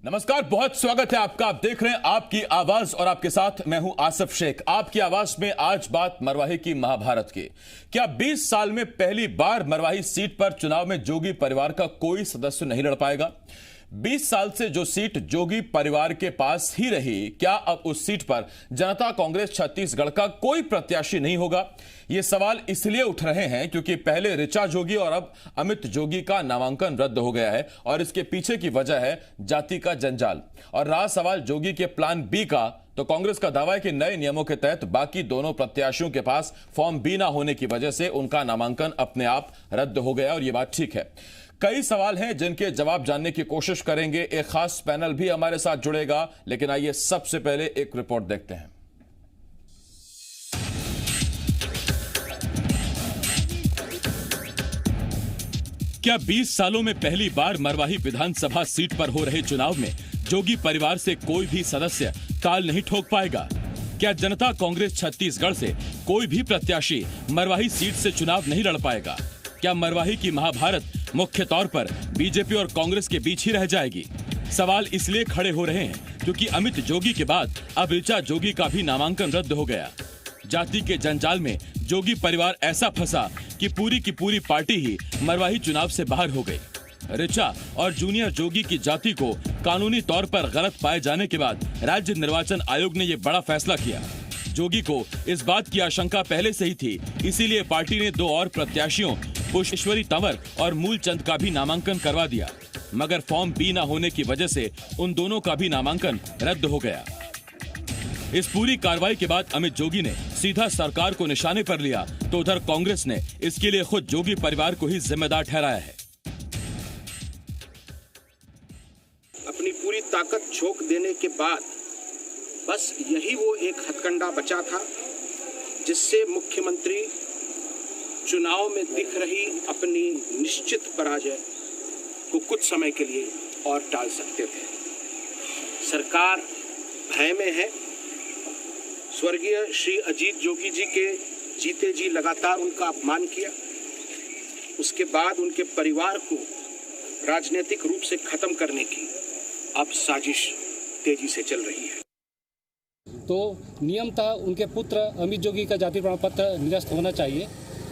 नमस्कार, बहुत स्वागत है आपका। आप देख रहे हैं आपकी आवाज और आपके साथ मैं हूं आसिफ शेख। आपकी आवाज में आज बात मरवाही की महाभारत की। क्या 20 साल में पहली बार मरवाही सीट पर चुनाव में जोगी परिवार का कोई सदस्य नहीं लड़ पाएगा? 20 साल से जो सीट जोगी परिवार के पास ही रही, क्या अब उस सीट पर जनता कांग्रेस छत्तीसगढ़ का कोई प्रत्याशी नहीं होगा? ये सवाल इसलिए उठ रहे हैं क्योंकि पहले ऋचा जोगी और अब अमित जोगी का नामांकन रद्द हो गया है और इसके पीछे की वजह है जाति का जंजाल। और रहा सवाल जोगी के प्लान बी का, तो कांग्रेस का दावा है कि नए नियमों के तहत बाकी दोनों प्रत्याशियों के पास फॉर्म बी ना होने की वजह से उनका नामांकन अपने आप रद्द हो गया और यह बात ठीक है। कई सवाल हैं जिनके जवाब जानने की कोशिश करेंगे। एक खास पैनल भी हमारे साथ जुड़ेगा, लेकिन आइए सबसे पहले एक रिपोर्ट देखते हैं। क्या 20 सालों में पहली बार मरवाही विधानसभा सीट पर हो रहे चुनाव में जोगी परिवार से कोई भी सदस्य ताल नहीं ठोक पाएगा? क्या जनता कांग्रेस छत्तीसगढ़ से कोई भी प्रत्याशी मरवाही सीट से चुनाव नहीं लड़ पाएगा? क्या मरवाही की महाभारत मुख्य तौर पर बीजेपी और कांग्रेस के बीच ही रह जाएगी? सवाल इसलिए खड़े हो रहे हैं क्योंकि अमित जोगी के बाद अब ऋचा जोगी का भी नामांकन रद्द हो गया। जाति के जंजाल में जोगी परिवार ऐसा फंसा कि पूरी की पूरी पार्टी ही मरवाही चुनाव से बाहर हो गई। ऋचा और जूनियर जोगी की जाति को कानूनी तौर पर गलत पाए जाने के बाद राज्य निर्वाचन आयोग ने यह बड़ा फैसला किया। जोगी को इस बात की आशंका पहले से ही थी, इसीलिए पार्टी ने दो और प्रत्याशियों पुष्पेश्वरी तंवर और मूलचंद का भी नामांकन करवा दिया, मगर फॉर्म बी न होने की वजह से उन दोनों का भी नामांकन रद्द हो गया। इस पूरी कार्रवाई के बाद अमित जोगी ने सीधा सरकार को निशाने पर लिया, तो उधर कांग्रेस ने इसके लिए खुद जोगी परिवार को ही जिम्मेदार ठहराया है। अपनी पूरी ताकत झोंक देने के बाद बस यही वो एक हथकंडा बचा था जिससे मुख्यमंत्री चुनाव में दिख रही अपनी निश्चित पराजय को कुछ समय के लिए और टाल सकते थे। सरकार भय में है। स्वर्गीय श्री अजीत जोगी जी के जीते जी लगातार उनका अपमान किया, उसके बाद उनके परिवार को राजनीतिक रूप से खत्म करने की अब साजिश तेजी से चल रही है। तो नियम था उनके पुत्र अमित जोगी का जाति प्रमाण पत्र निरस्त होना चाहिए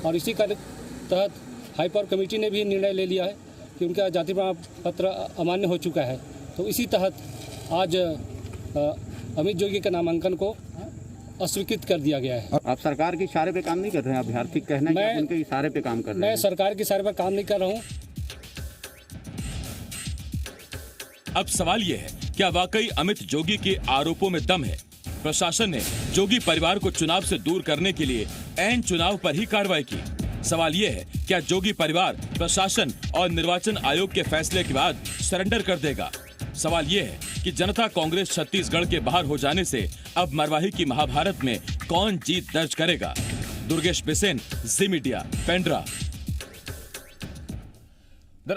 और इसी का तहत हाईपावर कमेटी ने भी निर्णय ले लिया है कि उनका जाति प्रमाण पत्र अमान्य हो चुका है। तो इसी तहत आज अमित जोगी के नामांकन को अस्वीकृत कर दिया गया है। आप सरकार के इशारे पे काम नहीं कर रहे हैं? अभ्यर्थी कहना है कि आप उनके इशारे पे काम कर रहे हैं। मैं सरकार के इशारे पर काम नहीं कर रहा हूँ। अब सवाल यह है, क्या वाकई अमित जोगी के आरोपों में दम है? प्रशासन ने जोगी परिवार को चुनाव से दूर करने के लिए ऐन चुनाव पर ही कार्रवाई की। सवाल यह है, क्या जोगी परिवार प्रशासन और निर्वाचन आयोग के फैसले के बाद सरेंडर कर देगा? सवाल यह है कि जनता कांग्रेस छत्तीसगढ़ के बाहर हो जाने से अब मरवाही की महाभारत में कौन जीत दर्ज करेगा? दुर्गेश बिसेन, जी मीडिया, पेंड्रा।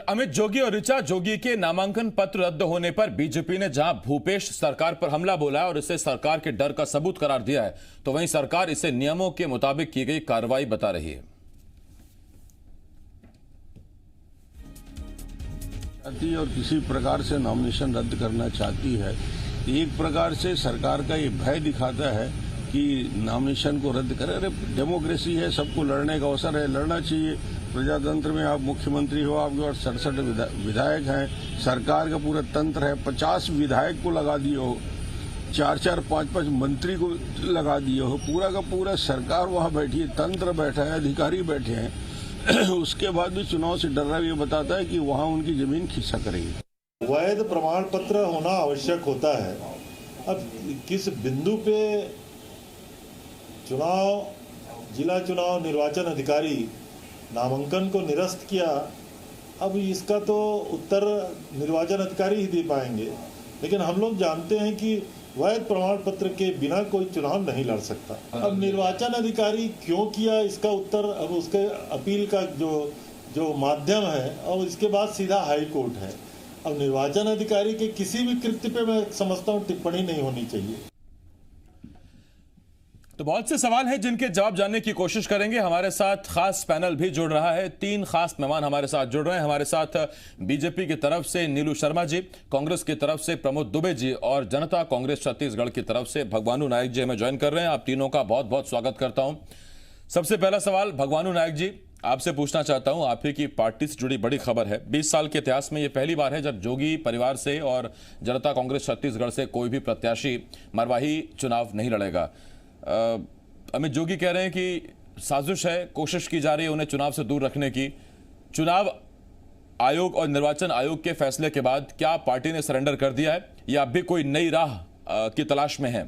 अमित जोगी और ऋचा जोगी के नामांकन पत्र रद्द होने पर बीजेपी ने जहां भूपेश सरकार पर हमला बोला है और इसे सरकार के डर का सबूत करार दिया है, तो वहीं सरकार इसे नियमों के मुताबिक की गई कार्रवाई बता रही है। और किसी प्रकार से नॉमिनेशन रद्द करना चाहती है, एक प्रकार से सरकार का ये भय दिखाता है कि नॉमिनेशन को रद्द करे। अरे डेमोक्रेसी है, सबको लड़ने का अवसर है, लड़ना चाहिए। प्रजातंत्र में आप मुख्यमंत्री हो, आपके पास 67 विधायक हैं, सरकार का पूरा तंत्र है। 50 विधायक को लगा दिए हो, 4-4, 5-5 मंत्री को लगा दिए हो, पूरा का पूरा सरकार वहाँ बैठी है, तंत्र बैठा है, अधिकारी बैठे हैं। उसके बाद भी चुनाव से डर रहा है, ये बताता है कि वहाँ उनकी जमीन खिस्सा करेगी। वैध प्रमाण पत्र होना आवश्यक होता है। अब किस बिंदु पे जिला चुनाव निर्वाचन अधिकारी नामांकन को निरस्त किया, अब इसका तो उत्तर निर्वाचन अधिकारी ही दे पाएंगे। लेकिन हम लोग जानते हैं कि वैध प्रमाण पत्र के बिना कोई चुनाव नहीं लड़ सकता। अब निर्वाचन अधिकारी क्यों किया, इसका उत्तर अब उसके अपील का जो माध्यम है और इसके बाद सीधा हाई कोर्ट है। अब निर्वाचन अधिकारी के किसी भी कृत्य पे मैं समझता हूँ टिप्पणी नहीं होनी चाहिए। तो बहुत से सवाल हैं जिनके जवाब जानने की कोशिश करेंगे। हमारे साथ खास पैनल भी जुड़ रहा है। 3 खास मेहमान हमारे साथ जुड़ रहे हैं। हमारे साथ बीजेपी की तरफ से नीलू शर्मा जी, कांग्रेस की तरफ से प्रमोद दुबे जी और जनता कांग्रेस छत्तीसगढ़ की तरफ से भगवानू नायक जी हमें ज्वाइन कर रहे हैं। आप तीनों का बहुत बहुत स्वागत करता हूं। सबसे पहला सवाल भगवानू नायक जी आपसे पूछना चाहता हूं। आप ही की पार्टी से जुड़ी बड़ी खबर है। 20 साल के इतिहास में यह पहली बार है जब जोगी परिवार से और जनता कांग्रेस छत्तीसगढ़ से कोई भी प्रत्याशी मरवाही चुनाव नहीं लड़ेगा। अमित जोगी कह रहे हैं कि साजिश है, कोशिश की जा रही है उन्हें चुनाव से दूर रखने की। चुनाव आयोग और निर्वाचन आयोग के फैसले के बाद क्या पार्टी ने सरेंडर कर दिया है या अब भी कोई नई राह की तलाश में है?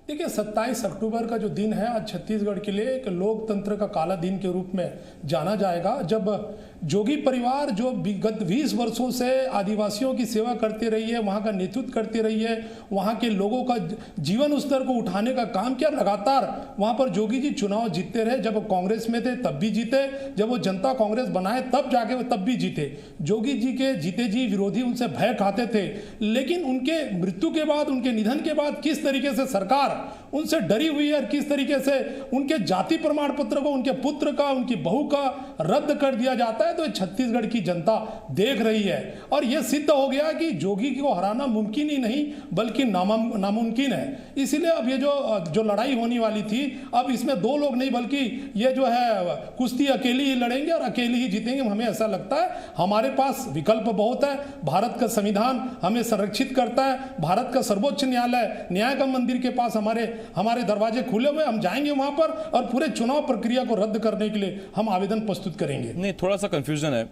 देखिए 27 अक्टूबर का जो दिन है आज छत्तीसगढ़ के लिए एक लोकतंत्र का काला दिन के रूप में जाना जाएगा, जब जोगी परिवार जो विगत 20 वर्षों से आदिवासियों की सेवा करती रही है, वहाँ का नेतृत्व करती रही है, वहाँ के लोगों का जीवन स्तर को उठाने का काम किया, लगातार वहाँ पर जोगी जी चुनाव जीतते रहे। जब कांग्रेस में थे तब भी जीते, जब वो जनता कांग्रेस बनाए तब जाके वो तब भी जीते। जोगी जी के जीते जी विरोधी उनसे भय खाते थे, लेकिन उनके मृत्यु के बाद, उनके निधन के बाद किस तरीके से सरकार उनसे डरी हुई है और किस तरीके से उनके जाति प्रमाण पत्र को उनके पुत्र का, उनकी बहू का रद्द कर दिया जाता है, तो छत्तीसगढ़ की जनता देख रही है। और यह सिद्ध हो गया कि जोगी को हराना मुमकिन ही नहीं बल्कि नामुमकिन है। इसीलिए अब ये जो लड़ाई होने वाली थी, अब इसमें 2 लोग नहीं बल्कि ये जो है कुश्ती अकेली ही लड़ेंगे और अकेले ही जीतेंगे। हमें ऐसा लगता है हमारे पास विकल्प बहुत है। भारत का संविधान हमें संरक्षित करता है। भारत का सर्वोच्च न्यायालय, न्याय का मंदिर के पास हमारे दरवाजे खुले हुए, हम जाएंगे वहां पर और पूरे चुनाव प्रक्रिया को रद्द करने के लिए हम आवेदन प्रस्तुत करेंगे। नहीं, थोड़ा सा कंफ्यूजन है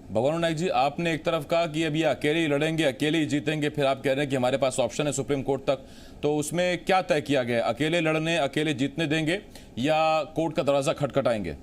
भगवानू नायक जी। आपने एक तरफ कहा कि अब ये अकेले ही लड़ेंगे, अकेले ही जीतेंगे, फिर आप कह रहे हैं कि हमारे पास ऑप्शन है सुप्रीम कोर्ट तक। तो उसमें क्या तय किया गया? अकेले लड़ने, अकेले जीतने देंगे या कोर्ट का दरवाजा खटखटाएंगे?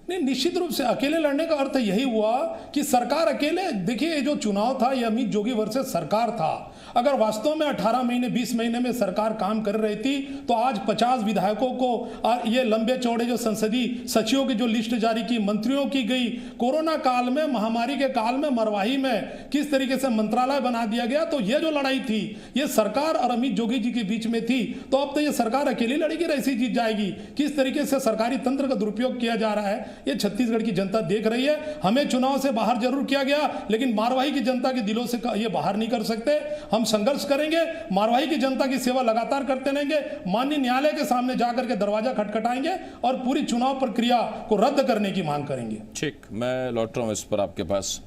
नहीं, निश्चित रूप से अकेले लड़ने का अर्थ यही हुआ कि सरकार अकेले, देखिए जो चुनाव था ये अमित जोगी वर्सेस सरकार था। अगर वास्तव में 18 महीने 20 महीने में सरकार काम कर रही थी तो आज 50 विधायकों को और ये लंबे चौड़े जो संसदीय सचिवों की जो लिस्ट जारी की, मंत्रियों की गई, कोरोना काल में, महामारी के काल में मरवाही में किस तरीके से मंत्रालय बना दिया गया, तो ये जो लड़ाई थी ये सरकार और अमित जोगी जी के बीच में थी। तो अब तो ये सरकार अकेली लड़ेगी, ऐसी जीत जाएगी। किस तरीके से सरकारी तंत्र का दुरुपयोग किया जा रहा है ये छत्तीसगढ़ की जनता देख रही है। हमें चुनाव से बाहर जरूर किया गया, लेकिन मारवाही की जनता के दिलों से ये बाहर नहीं कर सकते। हम संघर्ष करेंगे, मारवाही की जनता की सेवा लगातार करते रहेंगे, माननीय न्यायालय के सामने जाकर के दरवाजा खटखटाएंगे और पूरी चुनाव प्रक्रिया को रद्द करने की मांग करेंगे। ठीक, मैं लौट रहा हूं इस पर आपके पास।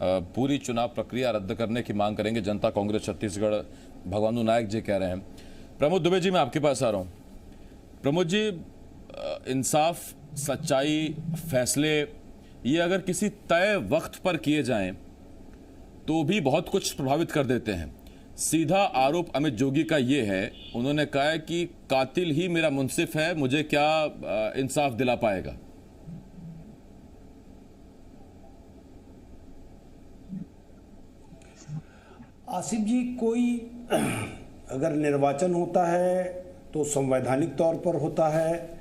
पूरी चुनाव प्रक्रिया रद्द करने की मांग करेंगे जनता कांग्रेस छत्तीसगढ़, भगवानू नायक जी कह रहे हैं। प्रमोद दुबे जी, मैं आपके पास आ रहा हूं। प्रमोद जी, इंसाफ, सच्चाई, फैसले ये अगर किसी तय वक्त पर किए जाएं तो भी बहुत कुछ प्रभावित कर देते हैं। सीधा आरोप अमित जोगी का ये है, उन्होंने कहा है कि कातिल ही मेरा मुंसिफ है, मुझे क्या इंसाफ दिला पाएगा? आसिफ जी, कोई अगर निर्वाचन होता है तो संवैधानिक तौर पर होता है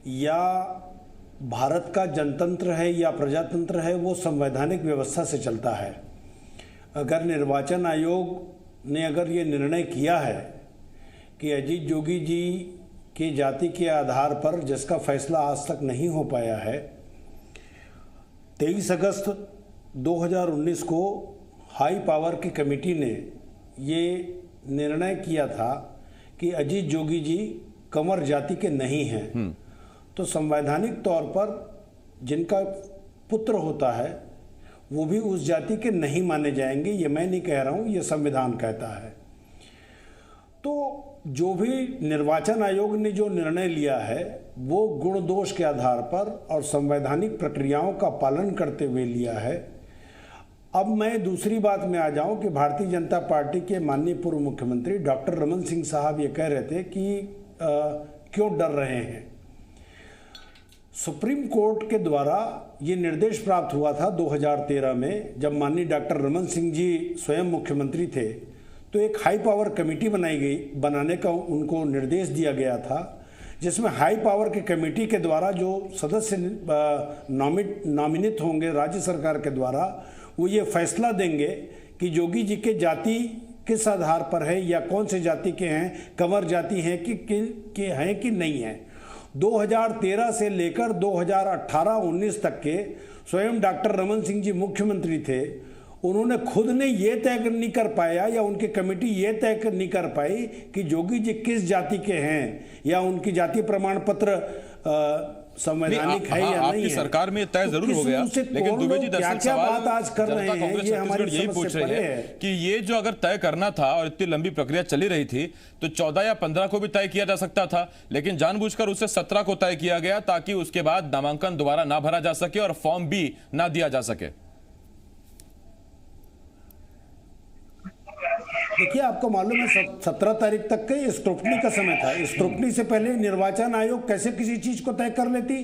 या भारत का जनतंत्र है या प्रजातंत्र है, वो संवैधानिक व्यवस्था से चलता है। अगर निर्वाचन आयोग ने अगर ये निर्णय किया है कि अजीत जोगी जी की जाति के आधार पर, जिसका फैसला आज तक नहीं हो पाया है, 23 अगस्त 2019 को हाई पावर की कमेटी ने ये निर्णय किया था कि अजीत जोगी जी कंवर जाति के नहीं हैं, तो संवैधानिक तौर पर जिनका पुत्र होता है वो भी उस जाति के नहीं माने जाएंगे। ये मैं नहीं कह रहा हूँ, ये संविधान कहता है। तो जो भी निर्वाचन आयोग ने जो निर्णय लिया है वो गुण दोष के आधार पर और संवैधानिक प्रक्रियाओं का पालन करते हुए लिया है। अब मैं दूसरी बात में आ जाऊं कि भारतीय जनता पार्टी के माननीय पूर्व मुख्यमंत्री डॉक्टर रमन सिंह साहब ये कह रहे थे कि क्यों डर रहे हैं। सुप्रीम कोर्ट के द्वारा ये निर्देश प्राप्त हुआ था 2013 में, जब माननीय डॉक्टर रमन सिंह जी स्वयं मुख्यमंत्री थे, तो एक हाई पावर कमेटी बनाने का उनको निर्देश दिया गया था, जिसमें हाई पावर की कमेटी के द्वारा जो सदस्य नॉमिनेट होंगे राज्य सरकार के द्वारा, वो ये फैसला देंगे कि जोगी जी के जाति किस आधार पर है या कौन से जाति के हैं, कंवर जाति हैं कि हैं कि नहीं है। 2013 से लेकर 2018-19 तक के स्वयं डॉक्टर रमन सिंह जी मुख्यमंत्री थे, उन्होंने खुद ने ये तय नहीं कर पाया या उनकी कमेटी ये तय नहीं कर पाई कि जोगी जी किस जाति के हैं या उनकी जाति प्रमाण पत्र संवैधानिक है या नहीं आपकी है। सरकार में तय जरूर हो गया, लेकिन दुबे जी दरअसल सवाल बात आज कर रहे हैं, कांग्रेस ये हमारी छत्तीसगढ़ यही पूछ रही है कि ये जो अगर तय करना था और इतनी लंबी प्रक्रिया चली रही थी तो 14 या 15 को भी तय किया जा सकता था, लेकिन जानबूझकर उसे 17 को तय किया गया ताकि उसके बाद नामांकन दोबारा ना भरा जा सके और फॉर्म भी ना दिया जा सके। देखिए, आपको मालूम है 17 तारीख तक के स्क्रूटनी का समय था। स्क्रूटनी से पहले निर्वाचन आयोग कैसे किसी चीज को तय कर लेती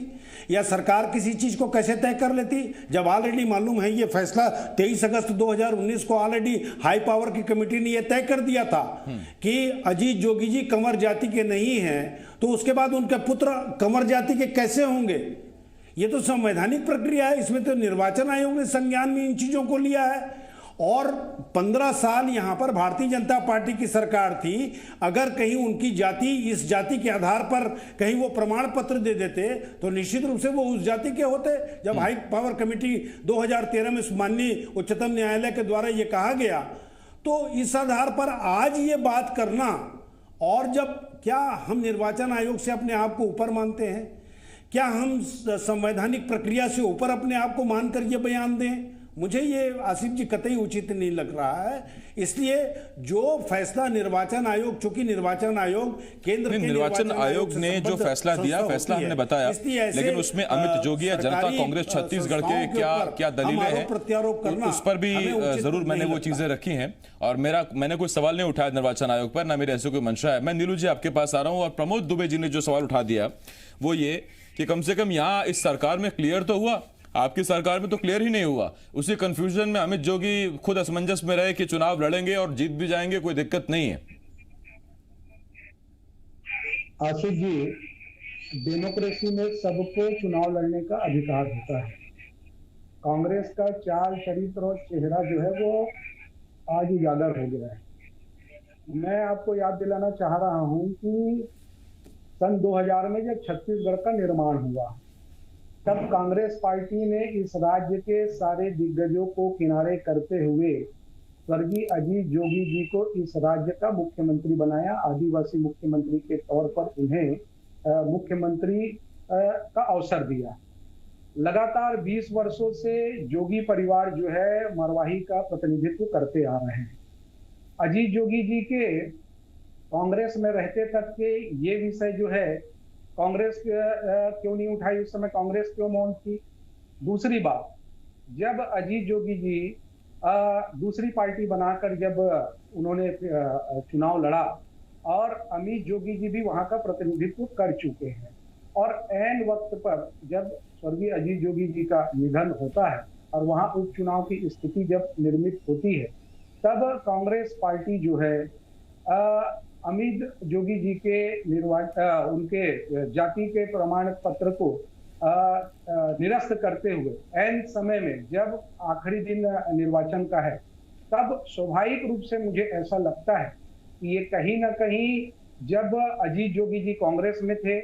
या सरकार किसी चीज को कैसे तय कर लेती, जब ऑलरेडी मालूम है ये फैसला 23 अगस्त 2019 को ऑलरेडी हाई पावर की कमेटी ने यह तय कर दिया था कि अजीत जोगी जी कंवर जाति के नहीं हैं, तो उसके बाद उनके पुत्र कंवर जाति के कैसे होंगे? ये तो संवैधानिक प्रक्रिया है, इसमें तो निर्वाचन आयोग ने संज्ञान में इन चीजों को लिया है। और 15 साल यहां पर भारतीय जनता पार्टी की सरकार थी, अगर कहीं उनकी जाति इस जाति के आधार पर कहीं वो प्रमाण पत्र दे देते तो निश्चित रूप से वो उस जाति के होते। जब हाई पावर कमेटी 2013 में माननीय उच्चतम न्यायालय के द्वारा ये कहा गया, तो इस आधार पर आज ये बात करना, और जब क्या हम निर्वाचन आयोग से अपने आप को ऊपर मानते हैं? क्या हम संवैधानिक प्रक्रिया से ऊपर अपने आप को मानकर ये बयान दें? मुझे ये आसिफ जी कतई उचित नहीं लग रहा है। इसलिए जो फैसला निर्वाचन आयोग, चूंकि निर्वाचन आयोग केंद्र के निर्वाचन आयोग ने जो फैसला दिया, फैसला हमने बताया, लेकिन उसमें अमित जोगी या जनता कांग्रेस छत्तीसगढ़ के क्या दलीलें हैं, उस पर भी जरूर मैंने वो चीजें रखी हैं। और मैंने कोई सवाल नहीं उठाया निर्वाचन आयोग पर, ना मेरे ऐसे कोई मंशा है। मैं नीलू जी आपके पास आ रहा हूं, और प्रमोद दुबे जी ने जो सवाल उठा दिया वो ये कि कम से कम यहाँ इस सरकार में क्लियर तो हुआ, आपकी सरकार में तो क्लियर ही नहीं हुआ। उसी कंफ्यूजन में अमित जोगी खुद असमंजस में रहे कि चुनाव लड़ेंगे और जीत भी जाएंगे, कोई दिक्कत नहीं है। आसिफ जी, डेमोक्रेसी में सबको चुनाव लड़ने का अधिकार होता है। कांग्रेस का चाल, चरित्र और चेहरा जो है वो आज उजागर हो गया है। मैं आपको याद दिलाना चाह रहा हूं कि सन 2000 में जब छत्तीसगढ़ का निर्माण हुआ, तब कांग्रेस पार्टी ने इस राज्य के सारे दिग्गजों को किनारे करते हुए स्वर्गीय अजीत जोगी जी को इस राज्य का मुख्यमंत्री बनाया। आदिवासी मुख्यमंत्री के तौर पर उन्हें मुख्यमंत्री का अवसर दिया। लगातार 20 वर्षों से जोगी परिवार जो है मरवाही का प्रतिनिधित्व करते आ रहे हैं। अजीत जोगी जी के कांग्रेस में रहते तक के ये विषय जो है कांग्रेस क्यों नहीं उठाई, उस समय कांग्रेस क्यों मौन थी। दूसरी बात, जब अजीत जोगी जी दूसरी पार्टी बनाकर जब उन्होंने चुनाव लड़ा और अमित जोगी जी भी वहां का प्रतिनिधित्व कर चुके हैं, और ऐन वक्त पर जब स्वर्गीय अजीत जोगी जी का निधन होता है और वहां उपचुनाव की स्थिति जब निर्मित होती है, तब कांग्रेस पार्टी जो है अमित जोगी जी के उनके जाति के प्रमाण पत्र को निरस्त करते हुए ऐन समय में जब आखिरी दिन निर्वाचन का है, तब स्वाभाविक रूप से मुझे ऐसा लगता है कि ये कहीं ना कहीं जब अजीत जोगी जी कांग्रेस में थे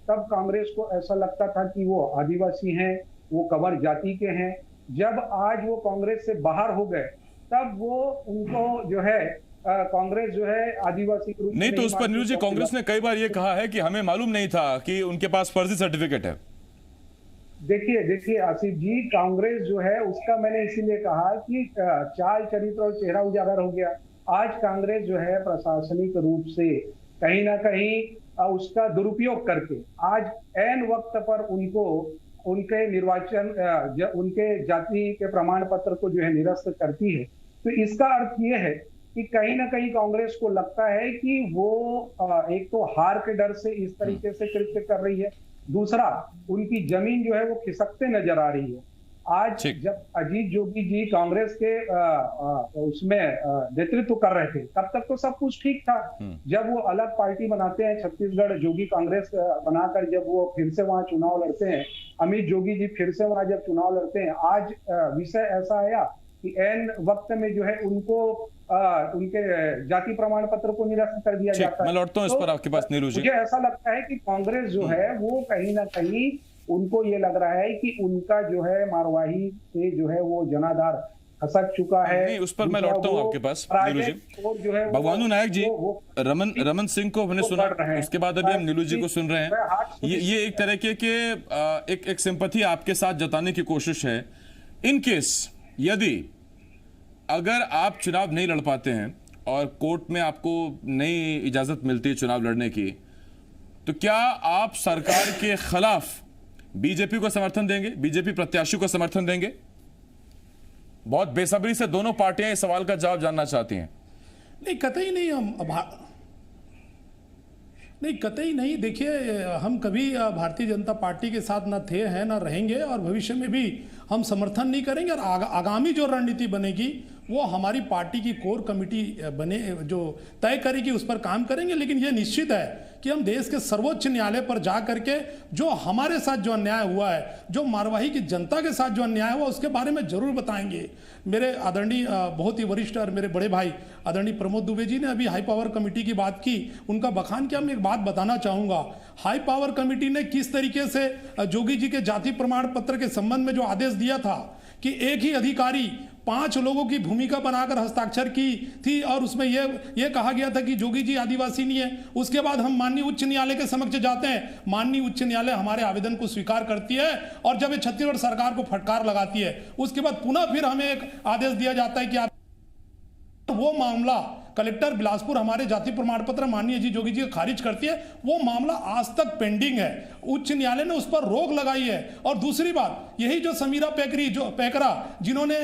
तब कांग्रेस को ऐसा लगता था कि वो आदिवासी हैं, वो कंवर जाति के हैं। जब आज वो कांग्रेस से बाहर हो गए तब वो उनको जो है कांग्रेस जो है आदिवासी ग्रुप नहीं, तो उस पर नीलू जी कांग्रेस ने कई बार ये कहा है कि हमें मालूम नहीं था कि उनके पास फर्जी सर्टिफिकेट है। देखिए आसिफ जी, कांग्रेस जो है उसका मैंने इसीलिए कहा कि चाल, चरित्र और चेहरा उजागर हो गया। आज कांग्रेस जो है प्रशासनिक रूप से कहीं ना कहीं उसका दुरुपयोग करके आज ऐन वक्त पर उनको उनके निर्वाचन उनके जाति के प्रमाण पत्र को जो है निरस्त करती है। तो इसका अर्थ ये है कि कहीं ना कहीं कांग्रेस को लगता है कि वो एक तो हार के डर से इस तरीके से कृत्य कर रही है, दूसरा उनकी जमीन जो है वो खिसकते नजर आ रही है। आज जब अजीत जोगी जी कांग्रेस के उसमें नेतृत्व कर रहे थे तब तक तो सब कुछ ठीक था। जब वो अलग पार्टी बनाते हैं, छत्तीसगढ़ जोगी कांग्रेस बनाकर जब वो फिर से वहां चुनाव लड़ते हैं, अमित जोगी जी फिर से वहां जब चुनाव लड़ते हैं, आज विषय ऐसा आया कि ऐन वक्त में जो है उनको उनके जाति प्रमाण पत्र को निरस्त कर दिया जाता है। मैं लौटता हूं इस पर आपके पास नीलू जी। मुझे ऐसा लगता है कि कांग्रेस जो है वो कहीं ना कहीं उनको ये लग रहा है कि उनका जो है मारवाही से जो है वो जनाधार खसक चुका है। नहीं, उस पर मैं लौटता हूं आपके पास नीलू जी। भगवानू नायक जी, रमन सिंह को हमने सुना, उसके बाद अभी हम नीलू जी को सुन रहे हैं। ये एक तरह के एक सिंपैथी आपके साथ जताने की कोशिश है। इन केस यदि अगर आप चुनाव नहीं लड़ पाते हैं और कोर्ट में आपको नई इजाजत मिलती है चुनाव लड़ने की, तो क्या आप सरकार के खिलाफ बीजेपी को समर्थन देंगे, बीजेपी प्रत्याशी को समर्थन देंगे? बहुत बेसब्री से दोनों पार्टियां इस सवाल का जवाब जानना चाहती हैं। नहीं, कतई नहीं। नहीं, कतई नहीं। देखिए, हम कभी भारतीय जनता पार्टी के साथ ना थे, हैं, ना रहेंगे और भविष्य में भी हम समर्थन नहीं करेंगे। और आगामी जो रणनीति बनेगी वो हमारी पार्टी की कोर कमेटी बने जो तय करेगी, उस पर काम करेंगे। लेकिन ये निश्चित है कि हम देश के सर्वोच्च न्यायालय पर जा करके जो हमारे साथ जो अन्याय हुआ है, जो मारवाही की जनता के साथ जो अन्याय हुआ, उसके बारे में जरूर बताएंगे। मेरे आदरणीय बहुत ही वरिष्ठ और मेरे बड़े भाई आदरणीय प्रमोद दुबे जी ने अभी हाई पावर कमेटी की बात की, उनका बखान किया। मैं एक बात बताना चाहूंगा, हाई पावर कमेटी ने किस तरीके से जोगी जी के जाति प्रमाण पत्र के संबंध में जो आदेश दिया था कि एक ही अधिकारी 5 लोगों की भूमिका बनाकर हस्ताक्षर की थी और उसमें यह कहा गया था कि जोगी जी आदिवासी नहीं है। उसके बाद हम माननीय उच्च न्यायालय के समक्ष जाते हैं, माननीय उच्च न्यायालय हमारे आवेदन को स्वीकार करती है और जब ये छत्तीसगढ़ सरकार को फटकार लगाती है, उसके बाद पुनः फिर हमें एक आदेश दिया जाता है कि आप वो मामला कलेक्टर बिलासपुर हमारे जाति प्रमाण पत्र माननीय जी जोगी जी खारिज करती है। वो मामला आज तक पेंडिंग है, उच्च न्यायालय ने उस पर रोक लगाई है। और दूसरी बात, यही जो समीरा पैकरा जिन्होंने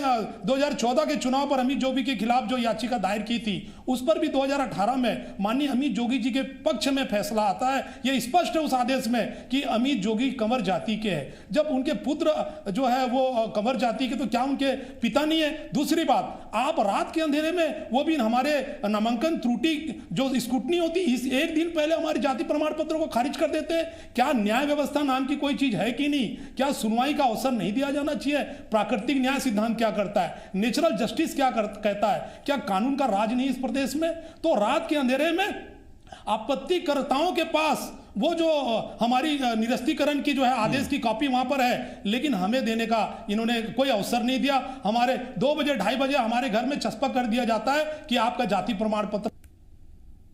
2014 के चुनाव पर अमित जोगी के खिलाफ जो याचिका दायर की थी, उस पर भी 2018 में माननीय अमित जोगी जी के पक्ष में फैसला आता है। यह स्पष्ट है उस आदेश में कि अमित जोगी कंवर जाति के हैं। जब उनके पुत्र जो है वो कंवर जाति के, तो क्या उनके पिता नहीं है? दूसरी बात, आप रात के अंधेरे में, वो भी हमारे नामांकन त्रुटि जो स्क्रूटनी होती, इस एक दिन पहले हमारे जाति प्रमाण पत्रों को खारिज कर देते हैं। क्या न्याय व्यवस्था नाम की कोई चीज है कि नहीं? क्या सुनवाई का अवसर नहीं दिया जाना चाहिए? प्राकृतिक न्याय सिद्धांत क्या करता है? नेचुरल जस्टिस क्या कहता है? क्या कानून का राज नहीं इस प्रदेश में? तो रात के अंधेरे में आपत्तिकर्ताओं के पास वो जो हमारी निरस्तीकरण की जो है आदेश की कॉपी वहां पर है, लेकिन हमें देने का इन्होंने कोई अवसर नहीं दिया। हमारे 2 बजे 2:30 बजे हमारे घर में चस्पा कर दिया जाता है कि आपका जाति प्रमाण पत्र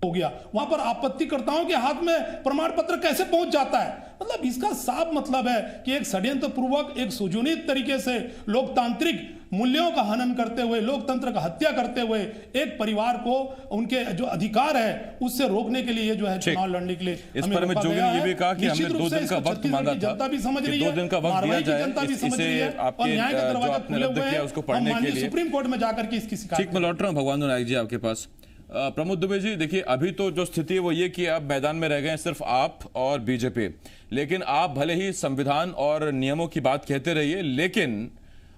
हो गया। वहां पर आपत्तिकर्ताओं के हाथ में प्रमाण पत्र कैसे पहुंच जाता है? मतलब इसका साफ मतलब है कि एक षड्यंत्र पूर्वक, एक सुजोनित तरीके से लोकतांत्रिक मूल्यों का हनन करते हुए, लोकतंत्र का हत्या करते हुए एक परिवार को उनके जो अधिकार है उससे रोकने के लिए जो है चुनाव लड़ने के लिए इस पर में जोगी ने ये भी कहा कि हमने 2 दिन का वक्त मांगा था, जनता भी समझ रही है, 2 दिन का वक्त दिया जाए, जनता भी समझ रही है और न्याय का दरवाजा खुले हुए हैं उसको पढ़ने के लिए सुप्रीम कोर्ट में जाकर के इसकी शिकायत। ठीक, मैं लौट रहा हूं भगवान नायक जी आपके पास। प्रमोद दुबे जी, देखिए अभी तो जो स्थिति है वो ये कि अब मैदान में रह गए सिर्फ आप और बीजेपी, लेकिन आप भले ही संविधान और नियमों की बात कहते रहिए, लेकिन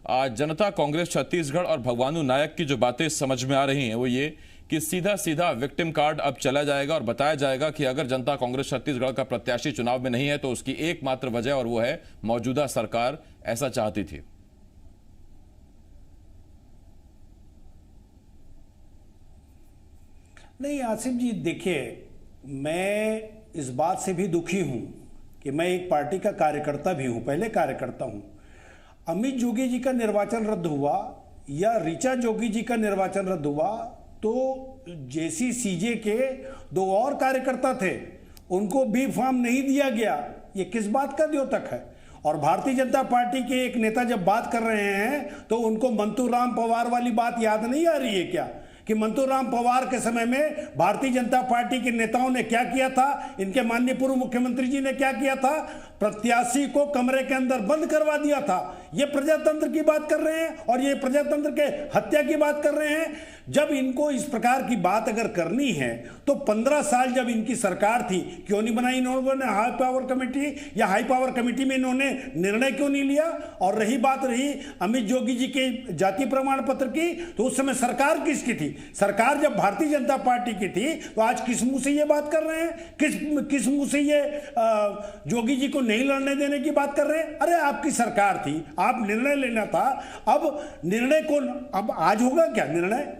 जनता कांग्रेस छत्तीसगढ़ और भगवानू नायक की जो बातें समझ में आ रही हैं वो ये कि सीधा सीधा विक्टिम कार्ड अब चला जाएगा और बताया जाएगा कि अगर जनता कांग्रेस छत्तीसगढ़ का प्रत्याशी चुनाव में नहीं है तो उसकी एकमात्र वजह, और वो है मौजूदा सरकार ऐसा चाहती थी। नहीं आसिफ जी, देखिए, मैं इस बात से भी दुखी हूं कि मैं एक पार्टी का कार्यकर्ता भी हूं, पहले कार्यकर्ता हूं। अमित जोगी जी का निर्वाचन रद्द हुआ या ऋचा जोगी जी का निर्वाचन रद्द हुआ तो JCCJ के 2 और कार्यकर्ता थे, उनको भी फॉर्म नहीं दिया गया। ये किस बात का द्योतक है? और भारतीय जनता पार्टी के एक नेता जब बात कर रहे हैं तो उनको मंतूराम पवार वाली बात याद नहीं आ रही है क्या, कि मंतूराम पवार के समय में भारतीय जनता पार्टी के नेताओं ने क्या किया था, इनके माननीय पूर्व मुख्यमंत्री जी ने क्या किया था? प्रत्याशी को कमरे के अंदर बंद करवा दिया था। ये प्रजातंत्र की बात कर रहे हैं और ये प्रजातंत्र के हत्या की बात कर रहे हैं। जब इनको इस प्रकार की बात अगर करनी है तो 15 साल जब इनकी सरकार थी, क्यों नहीं बनाई इन्होंने हाई पावर कमेटी, या हाई पावर कमेटी में इन्होंने निर्णय क्यों नहीं लिया? और रही अमित जोगी जी के जाति प्रमाण पत्र की, तो उस समय सरकार किसकी थी? सरकार जब भारतीय जनता पार्टी की थी तो आज किस मुंह से ये बात कर रहे हैं? किस मुंह से ये जोगी जी को नहीं लड़ने देने की बात कर रहे हैं? अरे आपकी सरकार थी, आप निर्णय लेना था। अब निर्णय को अब आज होगा क्या निर्णय?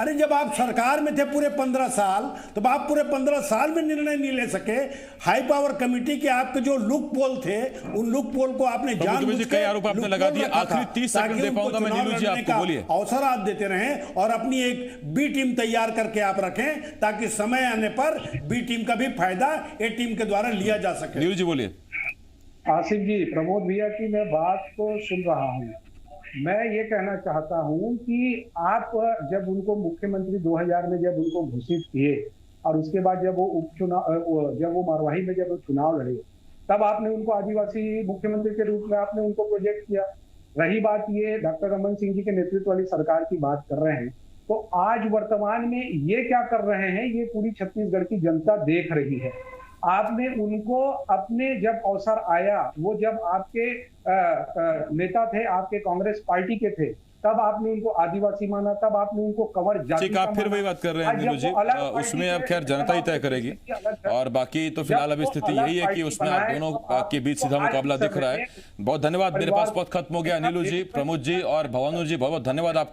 अरे जब आप सरकार में थे पूरे 15 साल, तो आप पूरे 15 साल में निर्णय नहीं ले सके। हाई पावर कमेटी के आपके जो लूप पोल थे, उन लूप पोल को आपने जानबूझ के कई आरोप आपने लगा दिए। आखिरी 30 सेकंड दे पाऊंगा मैं नीलू जी आपको, बोलिए। अवसर आप देते रहें और अपनी एक बी टीम तैयार करके आप रखें, ताकि समय आने पर बी टीम का भी फायदा ए टीम के द्वारा लिया जा सके। नीलू जी बोलिए। आसिफ जी, प्रमोद भैया की मैं बात को सुन रहा हूँ। मैं ये कहना चाहता हूं कि आप जब उनको मुख्यमंत्री 2000 में जब उनको घोषित किए और उसके बाद जब वो उपचुनाव, जब वो मरवाही में जब वो चुनाव लड़े, तब आपने उनको आदिवासी मुख्यमंत्री के रूप में आपने उनको प्रोजेक्ट किया। रही बात ये डॉक्टर रमन सिंह जी के नेतृत्व वाली सरकार की बात कर रहे हैं, तो आज वर्तमान में ये क्या कर रहे हैं, ये पूरी छत्तीसगढ़ की जनता देख रही है। आपने उनको अपने जब अवसर आया, वो जब आपके नेता थे, आपके कांग्रेस पार्टी के थे, तब आपने उनको आदिवासी माना, तब आपने उनको कंवर जाति ठीक, आप फिर वही बात कर रहे हैं नीलू जी। उसमें अब खैर जनता ही तय करेगी, और बाकी तो फिलहाल अभी स्थिति यही है कि उसमें आप दोनों के बीच सीधा मुकाबला दिख रहा है। बहुत धन्यवाद। मेरे पास वक्त खत्म हो गया। नीलू जी, प्रमोद जी और भवानू जी, बहुत बहुत धन्यवाद आपका।